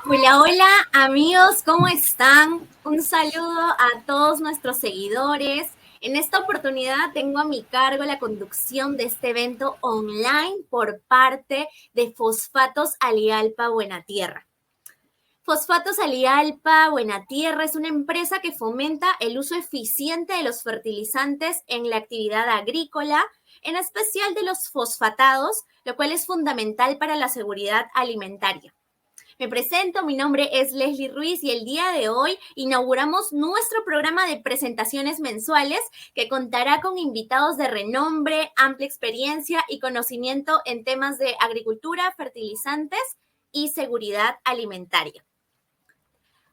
Hola, hola amigos, ¿cómo están? Un saludo a todos nuestros seguidores. En esta oportunidad tengo a mi cargo la conducción de este evento online por parte de Fosfatos Alialpa Buenatierra. Fosfatos Alialpa Buenatierra es una empresa que fomenta el uso eficiente de los fertilizantes en la actividad agrícola, en especial de los fosfatados, lo cual es fundamental para la seguridad alimentaria. Me presento, mi nombre es Leslie Ruiz y el día de hoy inauguramos nuestro programa de presentaciones mensuales que contará con invitados de renombre, amplia experiencia y conocimiento en temas de agricultura, fertilizantes y seguridad alimentaria.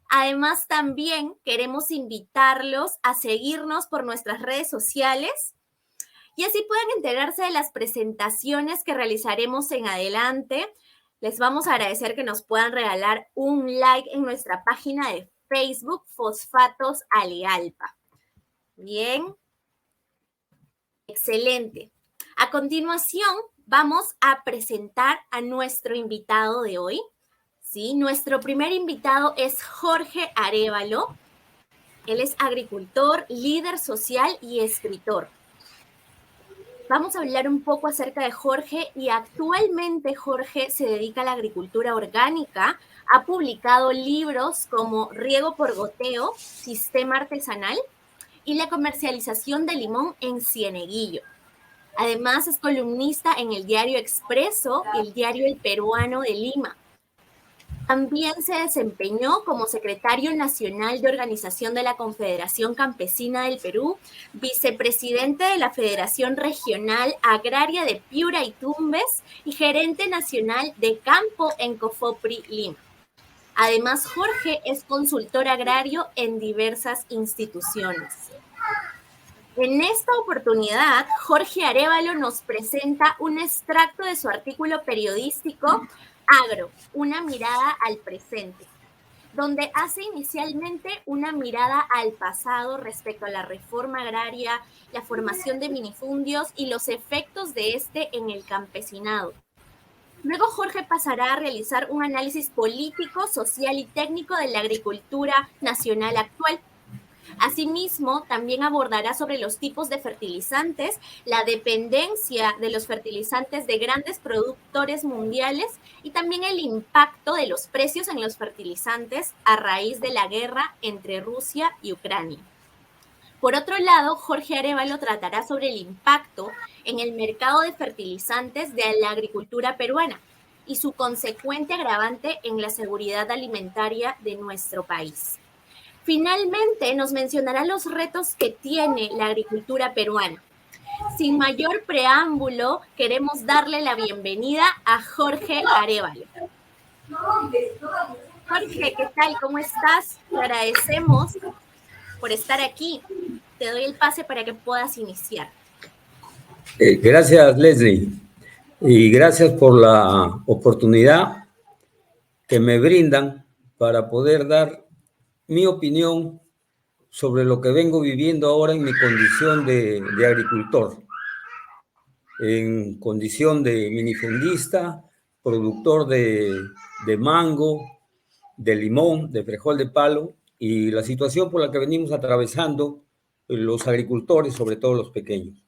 Además, también queremos invitarlos a seguirnos por nuestras redes sociales y así pueden enterarse de las presentaciones que realizaremos en adelante. Les vamos a agradecer que nos puedan regalar un like en nuestra página de Facebook, Fosfatos Alialpa. Bien, excelente. A continuación, vamos a presentar a nuestro invitado de hoy. ¿Sí? Nuestro primer invitado es Jorge Arévalo. Él es agricultor, líder social y escritor. Vamos a hablar un poco acerca de Jorge y actualmente Jorge se dedica a la agricultura orgánica. Ha publicado libros como Riego por goteo, Sistema Artesanal y la comercialización de limón en Cieneguillo. Además es columnista en el diario Expreso y el diario El Peruano de Lima. También se desempeñó como secretario nacional de organización de la Confederación Campesina del Perú, vicepresidente de la Federación Regional Agraria de Piura y Tumbes y gerente nacional de campo en Cofopri, Lima. Además, Jorge es consultor agrario en diversas instituciones. En esta oportunidad, Jorge Arévalo nos presenta un extracto de su artículo periodístico Agro, una mirada al presente, donde hace inicialmente una mirada al pasado respecto a la reforma agraria, la formación de minifundios y los efectos de este en el campesinado. Luego Jorge pasará a realizar un análisis político, social y técnico de la agricultura nacional actual. Asimismo, también abordará sobre los tipos de fertilizantes, la dependencia de los fertilizantes de grandes productores mundiales y también el impacto de los precios en los fertilizantes a raíz de la guerra entre Rusia y Ucrania. Por otro lado, Jorge Arévalo tratará sobre el impacto en el mercado de fertilizantes de la agricultura peruana y su consecuente agravante en la seguridad alimentaria de nuestro país. Finalmente, nos mencionará los retos que tiene la agricultura peruana. Sin mayor preámbulo, queremos darle la bienvenida a Jorge Arévalo. Jorge, ¿qué tal? ¿Cómo estás? Te agradecemos por estar aquí. Te doy el pase para que puedas iniciar. Gracias, Leslie, y gracias por la oportunidad que me brindan para poder dar mi opinión sobre lo que vengo viviendo ahora en mi condición de agricultor, en condición de minifundista, productor de mango, de limón, de frijol de palo, y la situación por la que venimos atravesando los agricultores, sobre todo los pequeños.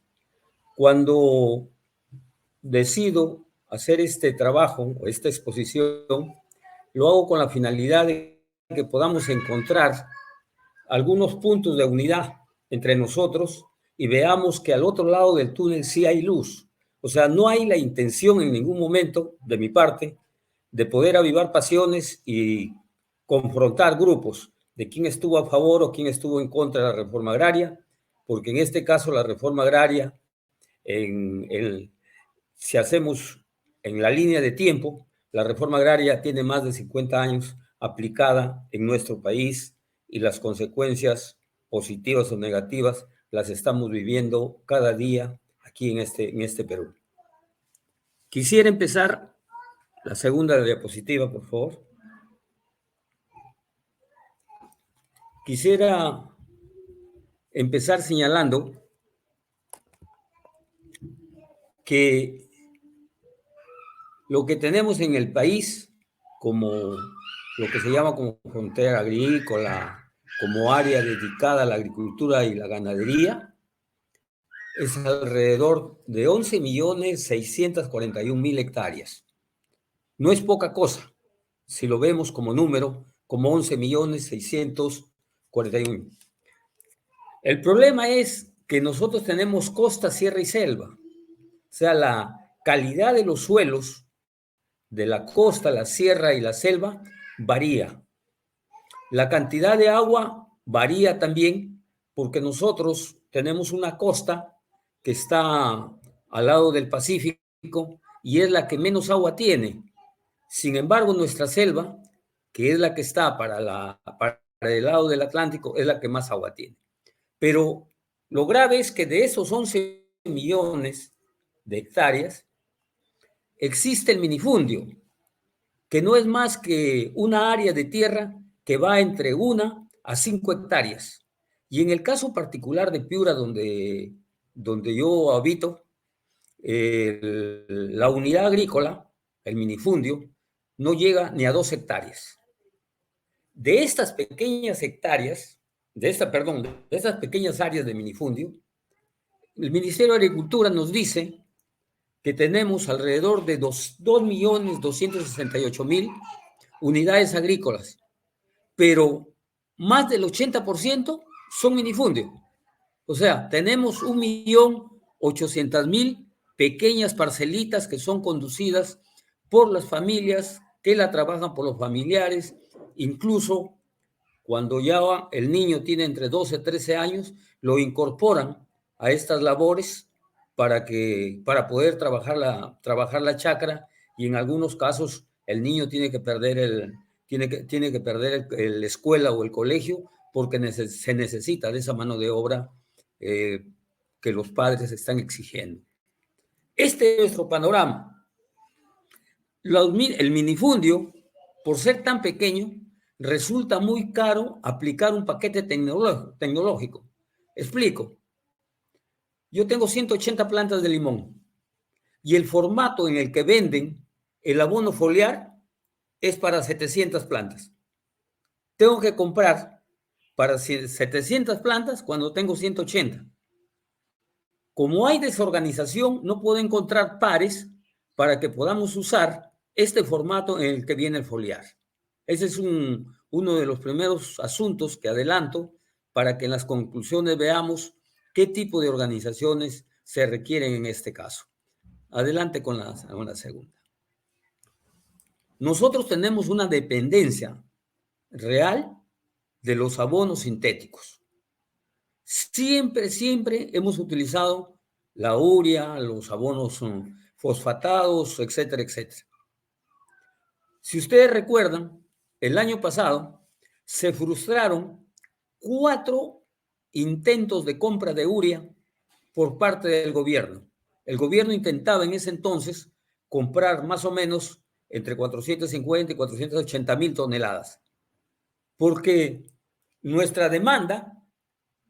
Cuando decido hacer este trabajo, esta exposición, lo hago con la finalidad de que podamos encontrar algunos puntos de unidad entre nosotros y veamos que al otro lado del túnel sí hay luz. O sea, no hay la intención en ningún momento de mi parte de poder avivar pasiones y confrontar grupos de quién estuvo a favor o quién estuvo en contra de la reforma agraria, porque en este caso la reforma agraria, si hacemos en la línea de tiempo, la reforma agraria tiene más de 50 años aplicada en nuestro país y las consecuencias positivas o negativas las estamos viviendo cada día aquí en este Perú. Quisiera empezar la segunda diapositiva, por favor. Quisiera empezar señalando que lo que tenemos en el país como lo que se llama como frontera agrícola, como área dedicada a la agricultura y la ganadería, es alrededor de 11.641.000 hectáreas. No es poca cosa, si lo vemos como número, como 11.641.000. El problema es que nosotros tenemos costa, sierra y selva. O sea, la calidad de los suelos de la costa, la sierra y la selva varía. La cantidad de agua varía también porque nosotros tenemos una costa que está al lado del Pacífico y es la que menos agua tiene. Sin embargo, nuestra selva, que es la que está para el lado del Atlántico, es la que más agua tiene. Pero lo grave es que de esos 11 millones de hectáreas, existe el minifundio, que no es más que una área de tierra que va entre 1 a 5 hectáreas. Y en el caso particular de Piura, donde yo habito, la unidad agrícola, el minifundio, no llega ni a 2 hectáreas. De estas pequeñas hectáreas, de estas pequeñas áreas de minifundio, el Ministerio de Agricultura nos dice que tenemos alrededor de 2.268.000 unidades agrícolas, pero más del 80% son minifundio. O sea, tenemos 1.800.000 pequeñas parcelitas que son conducidas por las familias, que la trabajan por los familiares, incluso cuando ya el niño tiene entre 12 y 13 años, lo incorporan a estas labores para poder trabajar la chacra, y en algunos casos el niño tiene que perder la escuela o el colegio porque se necesita de esa mano de obra que los padres están exigiendo. Este es nuestro panorama. El minifundio, por ser tan pequeño, resulta muy caro aplicar un paquete tecnológico. Explico. Yo tengo 180 plantas de limón y el formato en el que venden el abono foliar es para 700 plantas. Tengo que comprar para 700 plantas cuando tengo 180. Como hay desorganización, no puedo encontrar pares para que podamos usar este formato en el que viene el foliar. Ese es uno de los primeros asuntos que adelanto para que en las conclusiones veamos qué tipo de organizaciones se requieren en este caso. Adelante con la segunda. Nosotros tenemos una dependencia real de los abonos sintéticos. Siempre hemos utilizado la urea, los abonos fosfatados, etcétera, etcétera. Si ustedes recuerdan, el año pasado se frustraron 4 intentos de compra de urea por parte del gobierno. El gobierno intentaba en ese entonces comprar más o menos entre 450 y 480.000 toneladas, porque nuestra demanda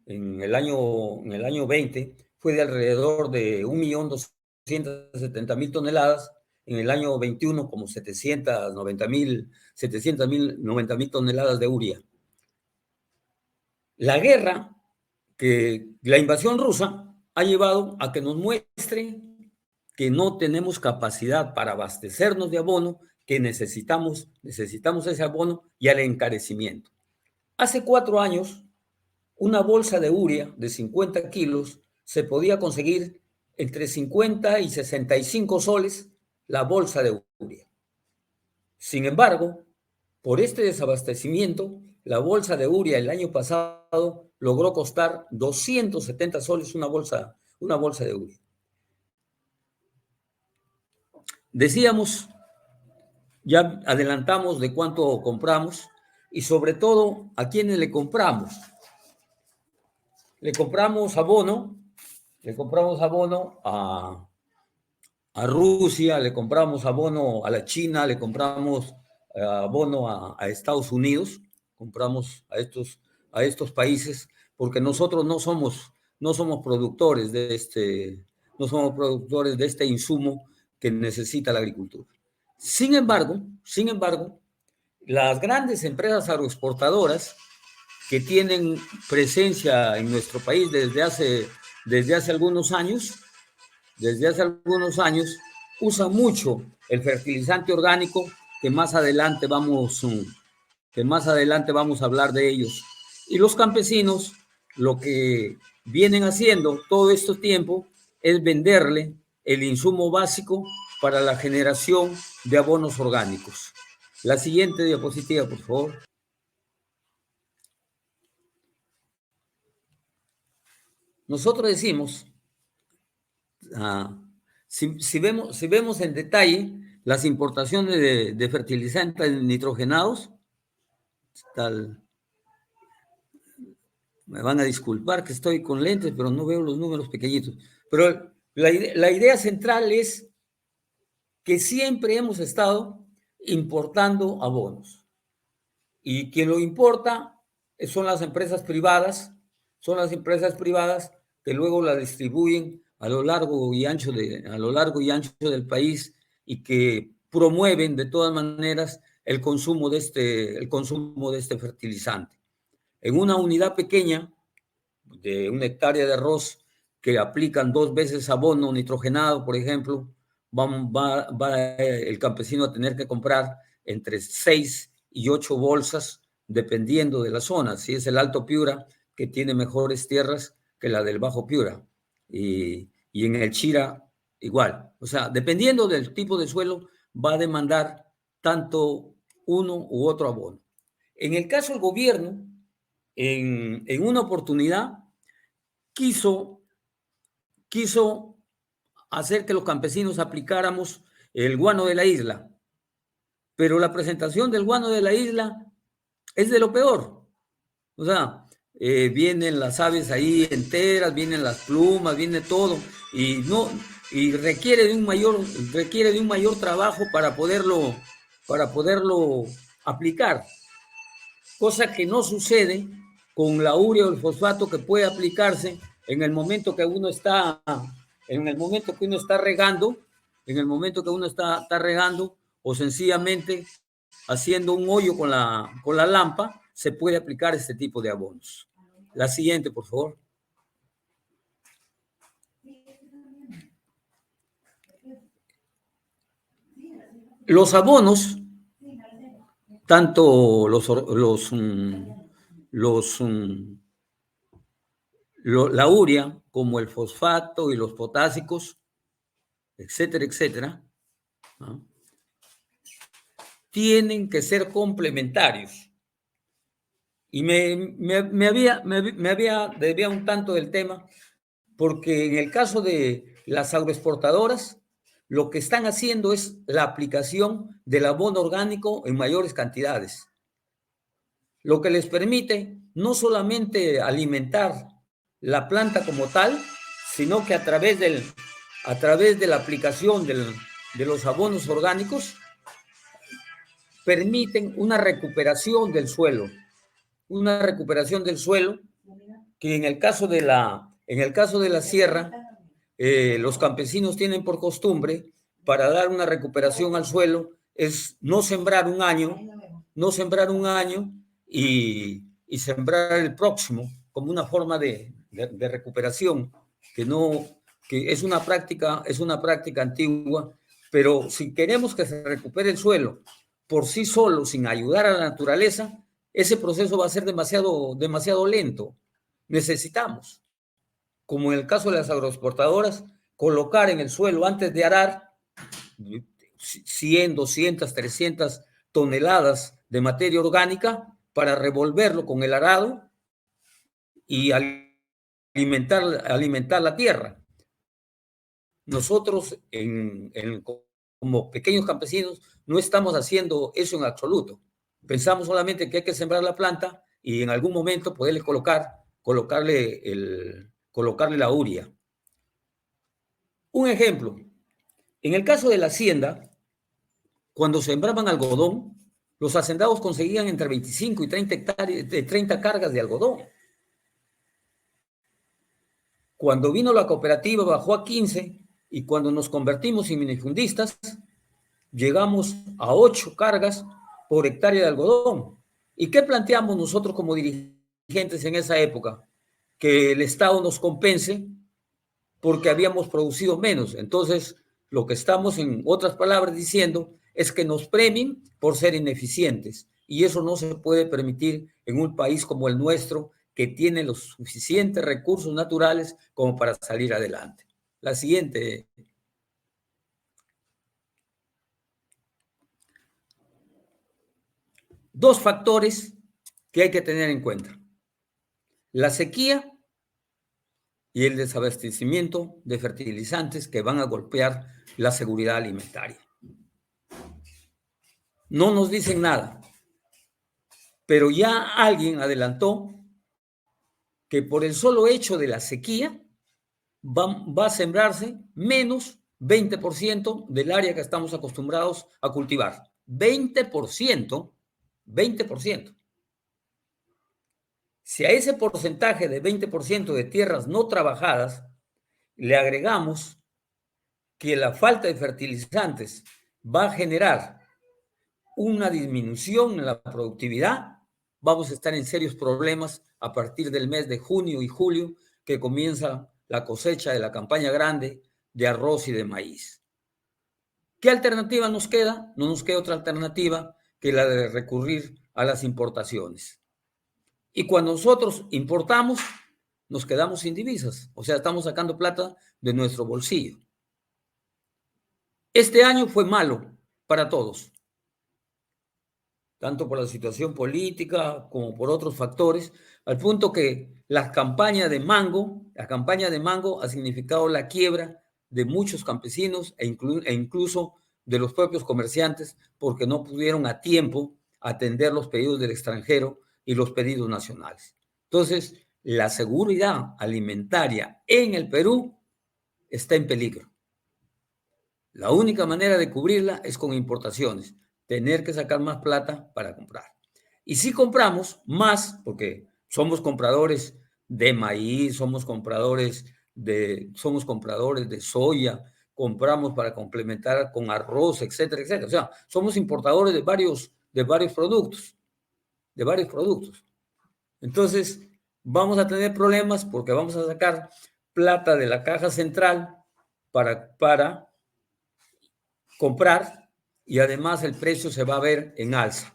en el año 20 fue de alrededor de 1.270.000 toneladas, en el año 21 como 790.000 toneladas de urea. La guerra, la invasión rusa, ha llevado a que nos muestre que no tenemos capacidad para abastecernos de abono, que necesitamos ese abono, y al encarecimiento. Hace 4 años, una bolsa de urea de 50 kilos se podía conseguir entre 50 y 65 soles la bolsa de urea. Sin embargo, por este desabastecimiento, la bolsa de urea el año pasado logró costar 270 soles una bolsa de urea. Decíamos, ya adelantamos de cuánto compramos y sobre todo a quiénes le compramos. Le compramos abono a Rusia, le compramos abono a la China, le compramos abono a Estados Unidos, compramos a estos países porque nosotros no somos productores de insumo que necesita la agricultura. Sin embargo, las grandes empresas agroexportadoras que tienen presencia en nuestro país desde hace algunos años, usan mucho el fertilizante orgánico, que más adelante vamos a hablar de ellos. Y los campesinos lo que vienen haciendo todo este tiempo es venderle el insumo básico para la generación de abonos orgánicos. La siguiente diapositiva, por favor. Nosotros decimos, si vemos en detalle las importaciones de fertilizantes nitrogenados, me van a disculpar que estoy con lentes, pero no veo los números pequeñitos. Pero la idea central es que siempre hemos estado importando abonos. Y quien lo importa son las empresas privadas, que luego la distribuyen a lo largo y ancho del país y que promueven de todas maneras el consumo de este fertilizante. En una unidad pequeña de 1 hectárea de arroz que aplican 2 veces abono nitrogenado, por ejemplo, va el campesino a tener que comprar entre 6 y 8 bolsas, dependiendo de la zona. Si es el Alto Piura, que tiene mejores tierras que la del Bajo Piura, y en el Chira igual. O sea, dependiendo del tipo de suelo, va a demandar tanto uno u otro abono. En el caso del gobierno, en una oportunidad, quiso hacer que los campesinos aplicáramos el guano de la isla, pero la presentación del guano de la isla es de lo peor. O sea, vienen las aves ahí enteras, vienen las plumas, viene todo, y requiere de un mayor trabajo para poderlo aplicar, cosa que no sucede con la urea o el fosfato, que puede aplicarse en el momento que uno está regando, o sencillamente haciendo un hoyo con la lampa, se puede aplicar este tipo de abonos. La siguiente, por favor. Los abonos, tanto la urea como el fosfato y los potásicos, etcétera, etcétera, ¿no?, tienen que ser complementarios. Y me desviado un tanto del tema, porque en el caso de las agroexportadoras, lo que están haciendo es la aplicación del abono orgánico en mayores cantidades, lo que les permite no solamente alimentar la planta como tal, sino que a través de la aplicación de los abonos orgánicos, permiten una recuperación del suelo, que en el caso de la sierra, los campesinos tienen por costumbre, para dar una recuperación al suelo, es no sembrar un año y sembrar el próximo, como una forma de recuperación, que es una práctica antigua, pero si queremos que se recupere el suelo por sí solo, sin ayudar a la naturaleza, ese proceso va a ser demasiado lento. Necesitamos, como en el caso de las agroexportadoras, colocar en el suelo, antes de arar, 100, 200, 300 toneladas de materia orgánica para revolverlo con el arado y alimentar la tierra. Nosotros, como pequeños campesinos, no estamos haciendo eso en absoluto. Pensamos solamente que hay que sembrar la planta y en algún momento poderle colocarle la urea. Un ejemplo, en el caso de la hacienda, cuando sembraban algodón, los hacendados conseguían entre 25 y 30 cargas de algodón. Cuando vino la cooperativa bajó a 15, y cuando nos convertimos en minifundistas llegamos a 8 cargas por hectárea de algodón. ¿Y qué planteamos nosotros como dirigentes en esa época? Que el Estado nos compense porque habíamos producido menos. Entonces, lo que estamos, en otras palabras, diciendo es que nos premien por ser ineficientes. Y eso no se puede permitir en un país como el nuestro, que tiene los suficientes recursos naturales como para salir adelante. La siguiente. Dos factores que hay que tener en cuenta: la sequía y el desabastecimiento de fertilizantes, que van a golpear la seguridad alimentaria. No nos dicen nada, pero ya alguien adelantó que por el solo hecho de la sequía va a sembrarse menos 20% del área que estamos acostumbrados a cultivar. 20%, 20%. Si a ese porcentaje de 20% de tierras no trabajadas le agregamos que la falta de fertilizantes va a generar una disminución en la productividad, vamos a estar en serios problemas a partir del mes de junio y julio, que comienza la cosecha de la campaña grande de arroz y de maíz. ¿Qué alternativa nos queda? No nos queda otra alternativa que la de recurrir a las importaciones. Y cuando nosotros importamos, nos quedamos sin divisas, o sea, estamos sacando plata de nuestro bolsillo. Este año fue malo para todos, tanto por la situación política como por otros factores, al punto que la campaña de mango ha significado la quiebra de muchos campesinos e incluso de los propios comerciantes, porque no pudieron a tiempo atender los pedidos del extranjero y los pedidos nacionales. Entonces, la seguridad alimentaria en el Perú está en peligro. La única manera de cubrirla es con importaciones, tener que sacar más plata para comprar. Y si compramos más, porque somos compradores de maíz, somos compradores de soya, compramos para complementar con arroz, etcétera, etcétera. O sea, somos importadores de varios productos, Entonces, vamos a tener problemas porque vamos a sacar plata de la caja central para comprar, y además el precio se va a ver en alza.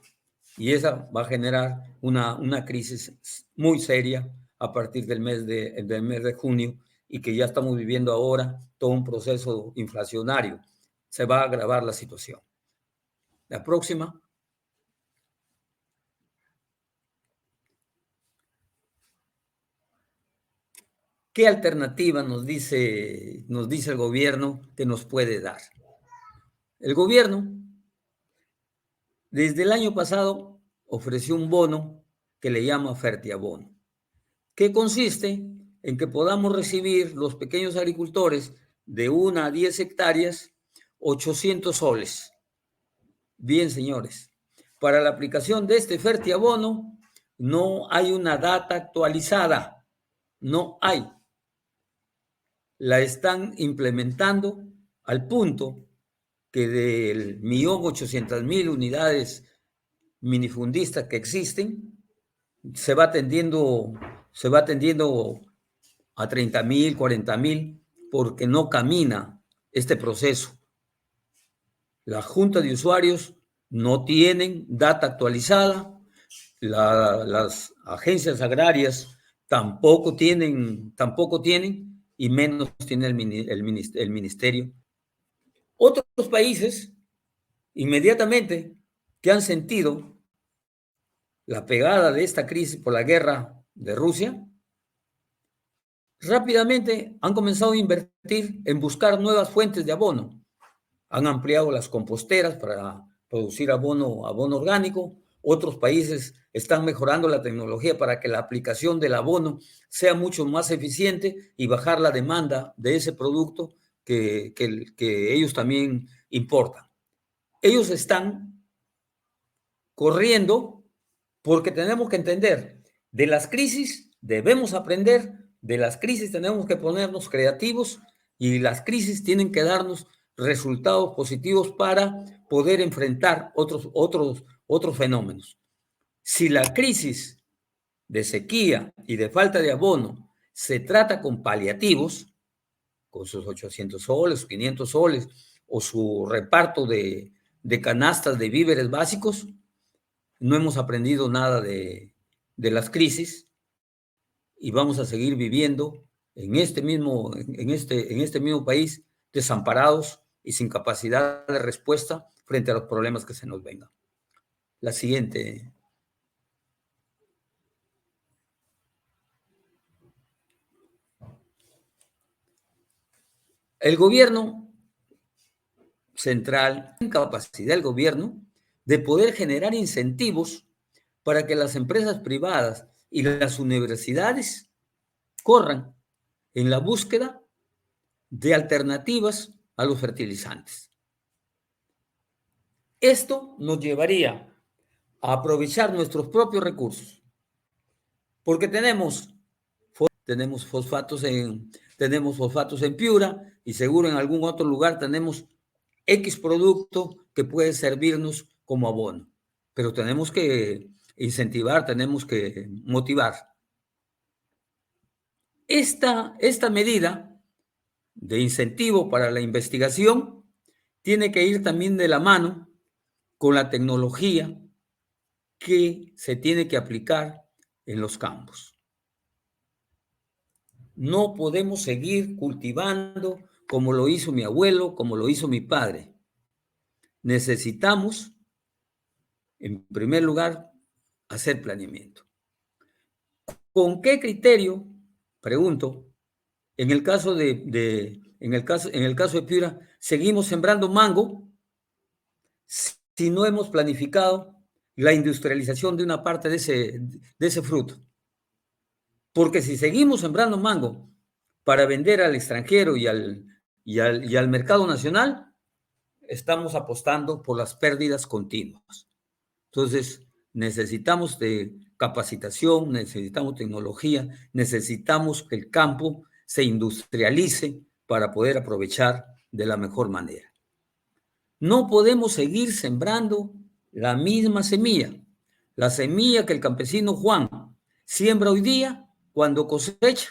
Y esa va a generar una crisis muy seria a partir del mes de junio, y que ya estamos viviendo ahora todo un proceso inflacionario. Se va a agravar la situación. La próxima. ¿Qué alternativa nos dice el gobierno que nos puede dar? El gobierno, desde el año pasado, ofreció un bono que le llama Fertiabono, que consiste en que podamos recibir los pequeños agricultores de 1 a 10 hectáreas 800 soles. Bien, señores, para la aplicación de este Fertiabono no hay una data actualizada, no hay. La están implementando al punto que del 1.800.000 unidades minifundistas que existen, se va atendiendo a 30.000, 40.000, porque no camina este proceso. La Junta de Usuarios no tienen data actualizada, las agencias agrarias tampoco tienen, y menos tiene el ministerio. Otros países, inmediatamente que han sentido la pegada de esta crisis por la guerra de Rusia, rápidamente han comenzado a invertir en buscar nuevas fuentes de abono. Han ampliado las composteras para producir abono orgánico. Otros países están mejorando la tecnología para que la aplicación del abono sea mucho más eficiente y bajar la demanda de ese producto que ellos también importan. Ellos están corriendo porque tenemos que entender, de las crisis debemos aprender, de las crisis tenemos que ponernos creativos, y las crisis tienen que darnos resultados positivos para poder enfrentar otros otros fenómenos. Si la crisis de sequía y de falta de abono se trata con paliativos, con sus 800 soles, 500 soles, o su reparto de canastas de víveres básicos, no hemos aprendido nada de las crisis y vamos a seguir viviendo en este mismo país desamparados y sin capacidad de respuesta frente a los problemas que se nos vengan. La siguiente. El gobierno central, incapacidad del gobierno de poder generar incentivos para que las empresas privadas y las universidades corran en la búsqueda de alternativas a los fertilizantes. Esto nos llevaría a aprovechar nuestros propios recursos, porque tenemos fosfatos en Piura y seguro en algún otro lugar tenemos X producto que puede servirnos como abono, pero tenemos que incentivar, tenemos que motivar. Esta medida de incentivo para la investigación tiene que ir también de la mano con la tecnología que se tiene que aplicar en los campos. No podemos seguir cultivando como lo hizo mi abuelo, como lo hizo mi padre. Necesitamos, en primer lugar, hacer planeamiento. ¿Con qué criterio? Pregunto. En el caso de Piura, seguimos sembrando mango si no hemos planificado la industrialización de una parte de ese fruto. Porque si seguimos sembrando mango para vender al extranjero y al mercado nacional, estamos apostando por las pérdidas continuas. Entonces, necesitamos de capacitación, necesitamos tecnología, necesitamos que el campo se industrialice para poder aprovechar de la mejor manera. No podemos seguir sembrando la misma semilla. La semilla que el campesino Juan siembra hoy día, cuando cosecha,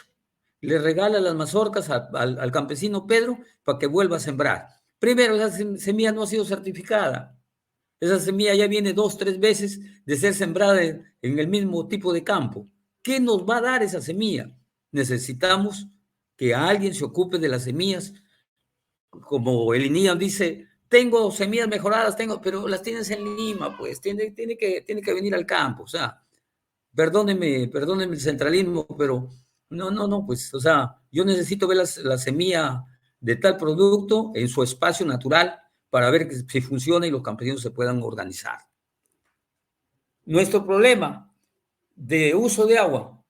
le regala las mazorcas al campesino Pedro para que vuelva a sembrar. Primero, esa semilla no ha sido certificada. Esa semilla ya viene 2, 3 veces de ser sembrada en el mismo tipo de campo. ¿Qué nos va a dar esa semilla? Necesitamos que alguien se ocupe de las semillas. Como el INIAM dice, tengo semillas mejoradas, pero las tienes en Lima, pues tiene que venir al campo. O sea, perdónenme el centralismo, pero no, pues, o sea, yo necesito ver la semilla de tal producto en su espacio natural para ver si funciona y los campesinos se puedan organizar. Nuestro problema de uso de agua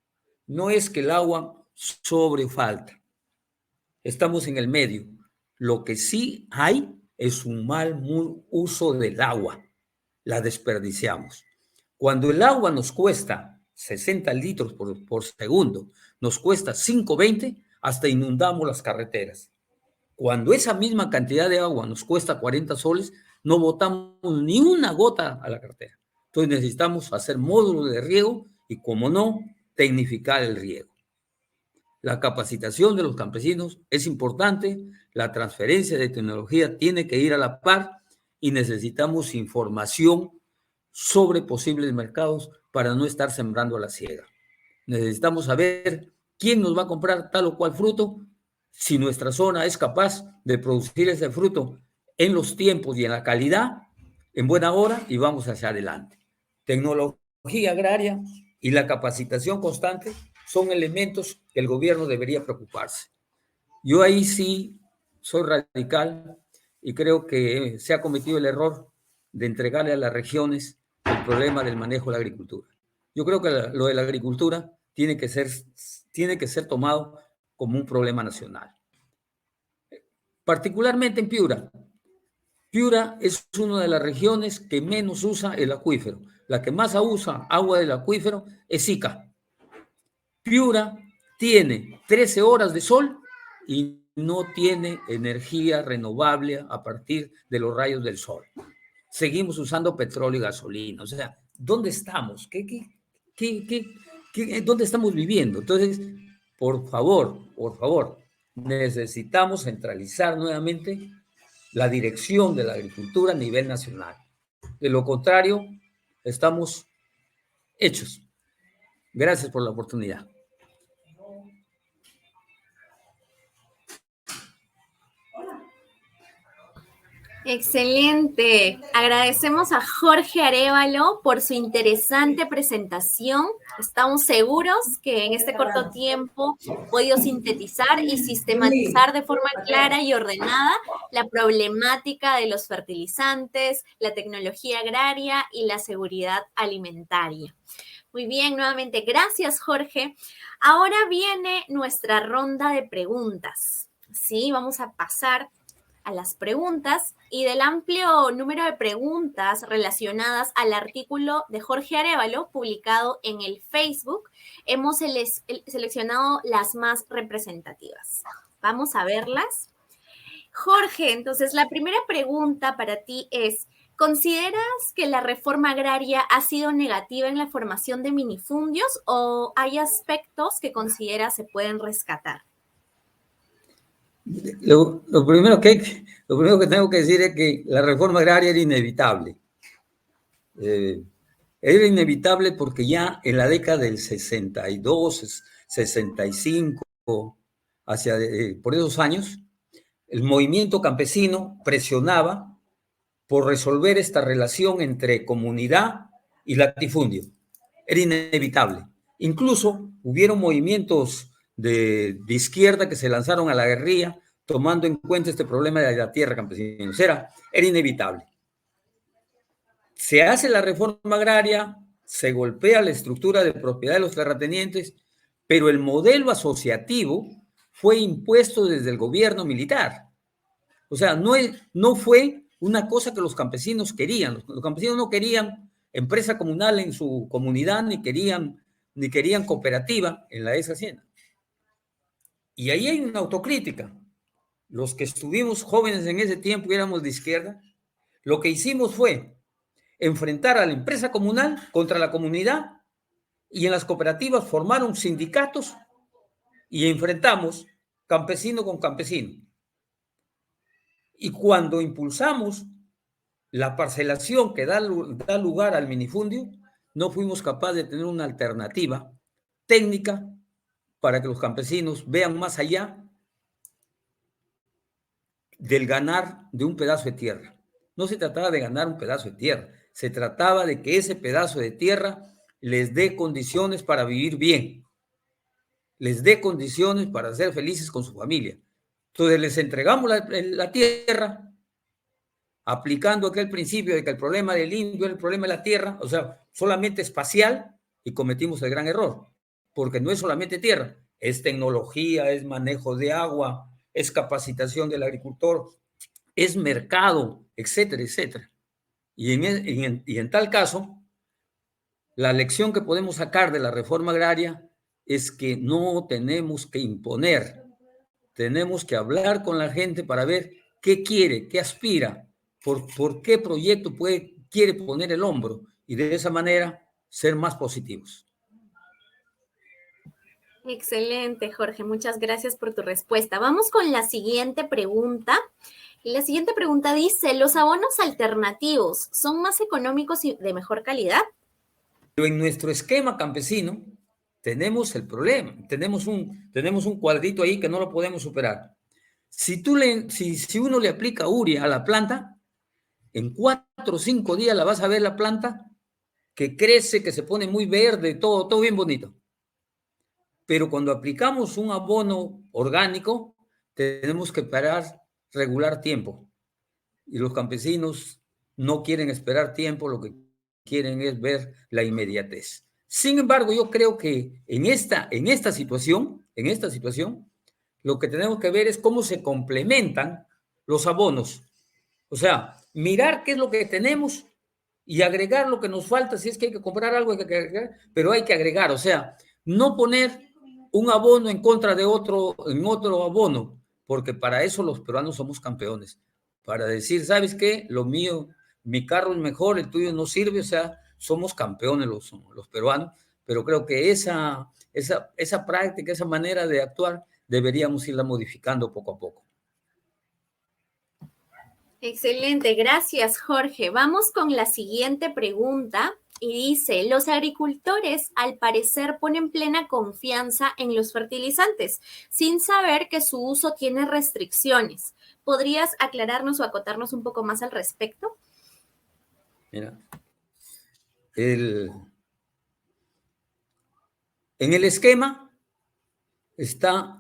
no es que el agua sobrefalta. Estamos en el medio. Lo que sí hay es un mal uso del agua. La desperdiciamos. Cuando el agua nos cuesta 60 litros por segundo, nos cuesta 5.20, hasta inundamos las carreteras. Cuando esa misma cantidad de agua nos cuesta 40 soles, no botamos ni una gota a la cartera. Entonces necesitamos hacer módulos de riego y, como no, tecnificar el riego. La capacitación de los campesinos es importante, la transferencia de tecnología tiene que ir a la par y necesitamos información sobre posibles mercados para no estar sembrando a la ciega. Necesitamos saber quién nos va a comprar tal o cual fruto, si nuestra zona es capaz de producir ese fruto en los tiempos y en la calidad, en buena hora, y vamos hacia adelante. Tecnología agraria y la capacitación constante son elementos que el gobierno debería preocuparse. Yo ahí sí soy radical y creo que se ha cometido el error de entregarle a las regiones el problema del manejo de la agricultura. Yo creo que lo de la agricultura tiene que ser tomado como un problema nacional. Particularmente en Piura. Piura es una de las regiones que menos usa el acuífero. La que más usa agua del acuífero es Ica. Piura tiene 13 horas de sol y no tiene energía renovable a partir de los rayos del sol. seguimos usando petróleo y gasolina. O sea, ¿dónde estamos? ¿Dónde estamos viviendo? Entonces, por favor, necesitamos centralizar nuevamente la dirección de la agricultura a nivel nacional. De lo contrario, estamos hechos. Gracias por la oportunidad. Excelente. Agradecemos a Jorge Arévalo por su interesante presentación. Estamos seguros que en este corto tiempo ha podido sintetizar y sistematizar de forma clara y ordenada la problemática de los fertilizantes, la tecnología agraria y la seguridad alimentaria. Muy bien, nuevamente, gracias, Jorge. Ahora viene nuestra ronda de preguntas. Sí, vamos a pasar a las preguntas, y del amplio número de preguntas relacionadas al artículo de Jorge Arévalo publicado en el Facebook, hemos seleccionado las más representativas. Vamos a verlas. Jorge, entonces la primera pregunta para ti es: ¿consideras que la reforma agraria ha sido negativa en la formación de minifundios o hay aspectos que consideras se pueden rescatar? Lo primero que tengo que decir es que la reforma agraria era inevitable. Era inevitable porque ya en la década del 62, 65, por esos años, el movimiento campesino presionaba por resolver esta relación entre comunidad y latifundio. Era inevitable. Incluso hubieron movimientos de izquierda que se lanzaron a la guerrilla tomando en cuenta este problema de la tierra campesina. Era inevitable. Se hace la reforma agraria, se golpea la estructura de propiedad de los terratenientes, pero el modelo asociativo fue impuesto desde el gobierno militar. O sea, no fue una cosa que los campesinos querían. Los campesinos no querían empresa comunal en su comunidad, ni querían cooperativa en la ex hacienda. Y ahí hay una autocrítica. Los que estuvimos jóvenes en ese tiempo y éramos de izquierda, lo que hicimos fue enfrentar a la empresa comunal contra la comunidad, y en las cooperativas formaron sindicatos y enfrentamos campesino con campesino. Y cuando impulsamos la parcelación que da lugar al minifundio, no fuimos capaces de tener una alternativa técnica para que los campesinos vean más allá del ganar de un pedazo de tierra. No se trataba de ganar un pedazo de tierra, se trataba de que ese pedazo de tierra les dé condiciones para vivir bien, les dé condiciones para ser felices con su familia. Entonces les entregamos la tierra, aplicando aquel principio de que el problema del indio es el problema de la tierra, o sea, solamente espacial, y cometimos el gran error, porque no es solamente tierra, es tecnología, es manejo de agua, es capacitación del agricultor, es mercado, etcétera, etcétera. Y en tal caso, la lección que podemos sacar de la reforma agraria es que no tenemos que imponer, tenemos que hablar con la gente para ver qué quiere, qué aspira, por qué proyecto quiere poner el hombro, y de esa manera ser más positivos. Excelente, Jorge. Muchas gracias por tu respuesta. Vamos con la siguiente pregunta. Y la siguiente pregunta dice: ¿los abonos alternativos son más económicos y de mejor calidad? Pero en nuestro esquema campesino tenemos el problema, tenemos un cuadrito ahí que no lo podemos superar. Si uno le aplica urea a la planta, en 4 o 5 días la vas a ver la planta que crece, que se pone muy verde, todo bien bonito. Pero cuando aplicamos un abono orgánico, tenemos que regular tiempo. Y los campesinos no quieren esperar tiempo, lo que quieren es ver la inmediatez. Sin embargo, yo creo que en esta situación, lo que tenemos que ver es cómo se complementan los abonos. O sea, mirar qué es lo que tenemos y agregar lo que nos falta. Si es que hay que comprar algo, hay que agregar, pero hay que agregar. O sea, no poner un abono en contra de otro abono, porque para eso los peruanos somos campeones. Para decir, ¿sabes qué? Lo mío mi carro es mejor, el tuyo no sirve, o sea, somos campeones los peruanos, pero creo que esa práctica, esa manera de actuar, deberíamos irla modificando poco a poco. Excelente, gracias Jorge. Vamos con la siguiente pregunta y dice, los agricultores al parecer ponen plena confianza en los fertilizantes sin saber que su uso tiene restricciones. ¿Podrías aclararnos o acotarnos un poco más al respecto? Mira, en el esquema está,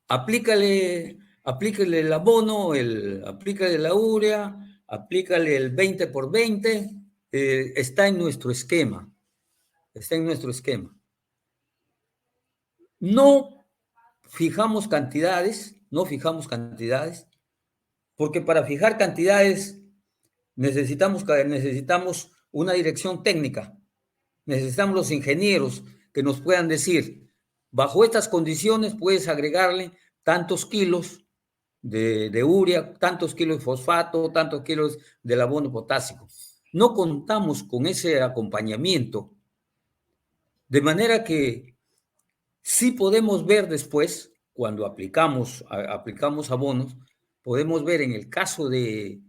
aplícale el abono, aplícale la urea, aplícale el 20 por 20, está en nuestro esquema, No fijamos cantidades, porque para fijar cantidades necesitamos una dirección técnica, necesitamos los ingenieros que nos puedan decir, bajo estas condiciones puedes agregarle tantos kilos de urea, tantos kilos de fosfato, tantos kilos del abono potásico. No contamos con ese acompañamiento, de manera que sí podemos ver después, cuando aplicamos abonos, podemos ver en el caso del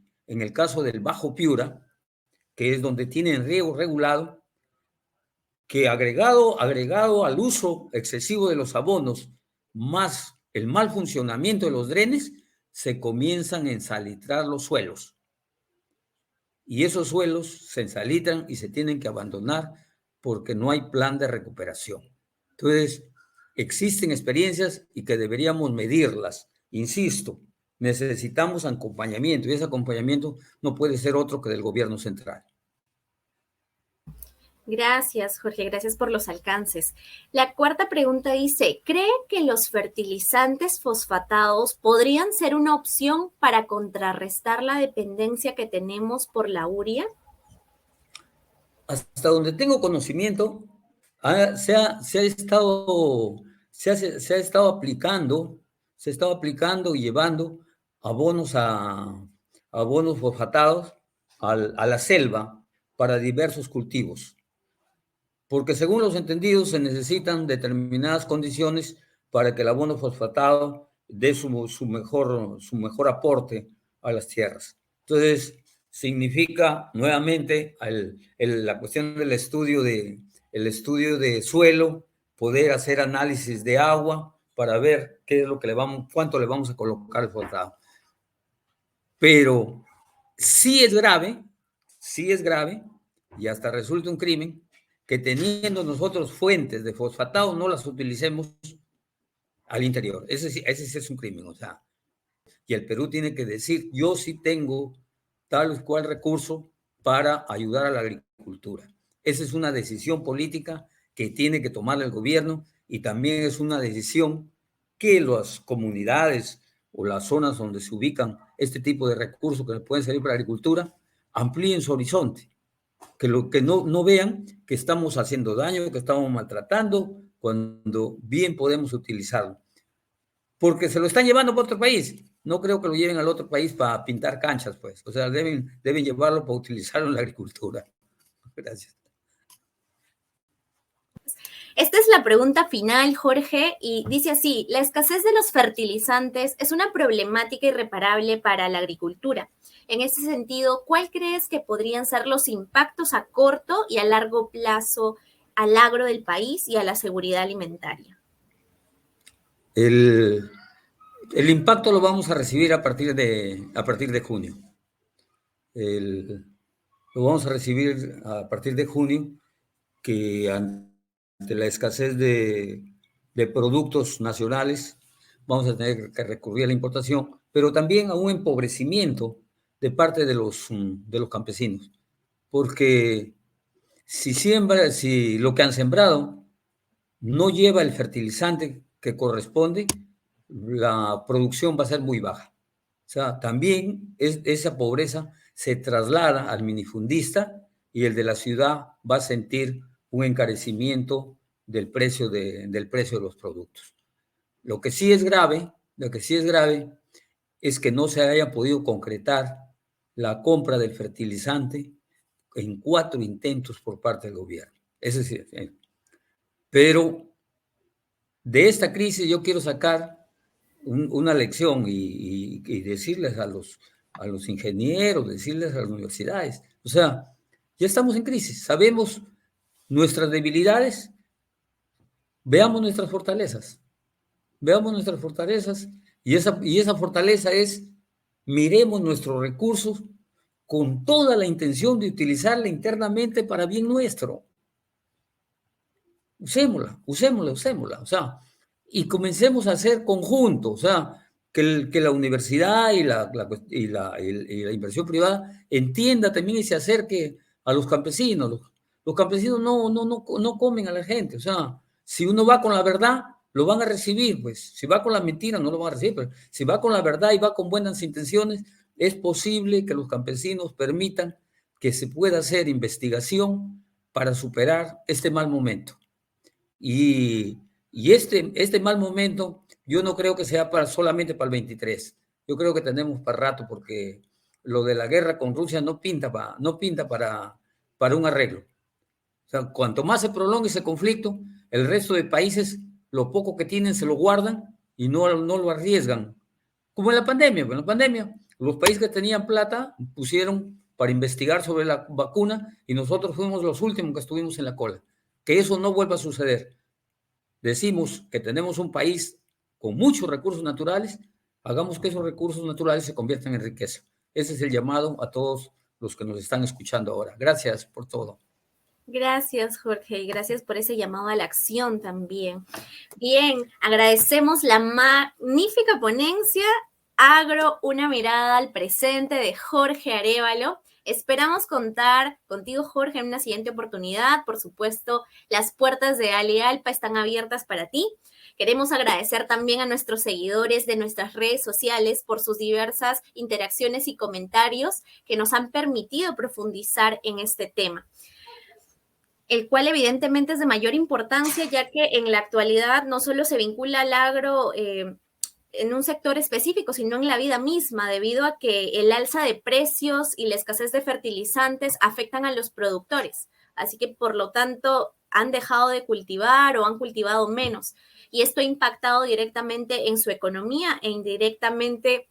Bajo Piura, que es donde tienen riego regulado, que agregado al uso excesivo de los abonos, más el mal funcionamiento de los drenes, se comienzan a ensalitrar los suelos. Y esos suelos se ensalitran y se tienen que abandonar porque no hay plan de recuperación. Entonces, existen experiencias y que deberíamos medirlas. Insisto, necesitamos acompañamiento y ese acompañamiento no puede ser otro que del gobierno central. Gracias, Jorge. Gracias por los alcances. La cuarta pregunta dice, ¿cree que los fertilizantes fosfatados podrían ser una opción para contrarrestar la dependencia que tenemos por la urea? Hasta donde tengo conocimiento, se ha estado aplicando y llevando abonos fosfatados a la selva para diversos cultivos. Porque según los entendidos se necesitan determinadas condiciones para que el abono fosfatado dé su mejor aporte a las tierras. Entonces, significa nuevamente la cuestión del estudio de suelo, poder hacer análisis de agua para ver cuánto le vamos a colocar al fosfato. Pero sí es grave, y hasta resulta un crimen, que teniendo nosotros fuentes de fosfatado no las utilicemos al interior. Ese sí es un crimen, o sea. Y el Perú tiene que decir, yo sí tengo tal o cual recurso para ayudar a la agricultura. Esa es una decisión política que tiene que tomar el gobierno y también es una decisión que las comunidades o las zonas donde se ubican este tipo de recursos que pueden servir para la agricultura amplíen su horizonte. Que no vean que estamos haciendo daño, que estamos maltratando, cuando bien podemos utilizarlo. Porque se lo están llevando para otro país. No creo que lo lleven al otro país para pintar canchas, pues. O sea, deben llevarlo para utilizarlo en la agricultura. Gracias. Esta es la pregunta final, Jorge, y dice así, la escasez de los fertilizantes es una problemática irreparable para la agricultura. En ese sentido, ¿cuál crees que podrían ser los impactos a corto y a largo plazo al agro del país y a la seguridad alimentaria? El impacto lo vamos a recibir a partir de junio. Lo vamos a recibir a partir de junio, que ante la escasez de productos nacionales vamos a tener que recurrir a la importación, pero también a un empobrecimiento de parte de los campesinos, porque si lo que han sembrado no lleva el fertilizante que corresponde, la producción va a ser muy baja. O sea, también esa pobreza se traslada al minifundista y el de la ciudad va a sentir un encarecimiento del precio de los productos. Lo que sí es grave es que no se haya podido concretar la compra del fertilizante en 4 intentos por parte del gobierno. Es decir, pero de esta crisis yo quiero sacar una lección y decirles a los ingenieros, decirles a las universidades, o sea, ya estamos en crisis, sabemos nuestras debilidades, veamos nuestras fortalezas y esa fortaleza es, miremos nuestros recursos con toda la intención de utilizarla internamente para bien nuestro. Usémosla, o sea, y comencemos a hacer conjunto, o sea, que la universidad y la inversión privada entienda también y se acerque a los campesinos. Los campesinos no comen a la gente, o sea, si uno va con la verdad, lo van a recibir, pues, si va con la mentira, no lo van a recibir, pero si va con la verdad y va con buenas intenciones, es posible que los campesinos permitan que se pueda hacer investigación para superar este mal momento. Y este mal momento, yo no creo que sea solamente para el 23. Yo creo que tenemos para rato, porque lo de la guerra con Rusia no pinta para un arreglo. O sea, cuanto más se prolongue ese conflicto, el resto de países, lo poco que tienen, se lo guardan y no lo arriesgan. Como en la pandemia. En la pandemia, los países que tenían plata pusieron para investigar sobre la vacuna y nosotros fuimos los últimos que estuvimos en la cola. Que eso no vuelva a suceder. Decimos que tenemos un país con muchos recursos naturales, hagamos que esos recursos naturales se conviertan en riqueza. Ese es el llamado a todos los que nos están escuchando ahora. Gracias por todo. Gracias, Jorge, y gracias por ese llamado a la acción también. Bien, agradecemos la magnífica ponencia Agro, una mirada al presente de Jorge Arévalo. Esperamos contar contigo, Jorge, en una siguiente oportunidad. Por supuesto, las puertas de Alialpa están abiertas para ti. Queremos agradecer también a nuestros seguidores de nuestras redes sociales por sus diversas interacciones y comentarios que nos han permitido profundizar en este tema, el cual evidentemente es de mayor importancia, ya que en la actualidad no solo se vincula al agro en un sector específico, sino en la vida misma, debido a que el alza de precios y la escasez de fertilizantes afectan a los productores. Así que, por lo tanto, han dejado de cultivar o han cultivado menos. Y esto ha impactado directamente en su economía e indirectamente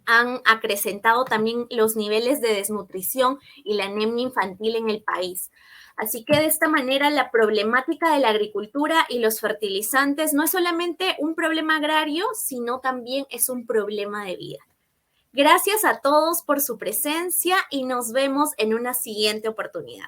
han acrecentado también los niveles de desnutrición y la anemia infantil en el país. Así que de esta manera la problemática de la agricultura y los fertilizantes no es solamente un problema agrario, sino también es un problema de vida. Gracias a todos por su presencia y nos vemos en una siguiente oportunidad.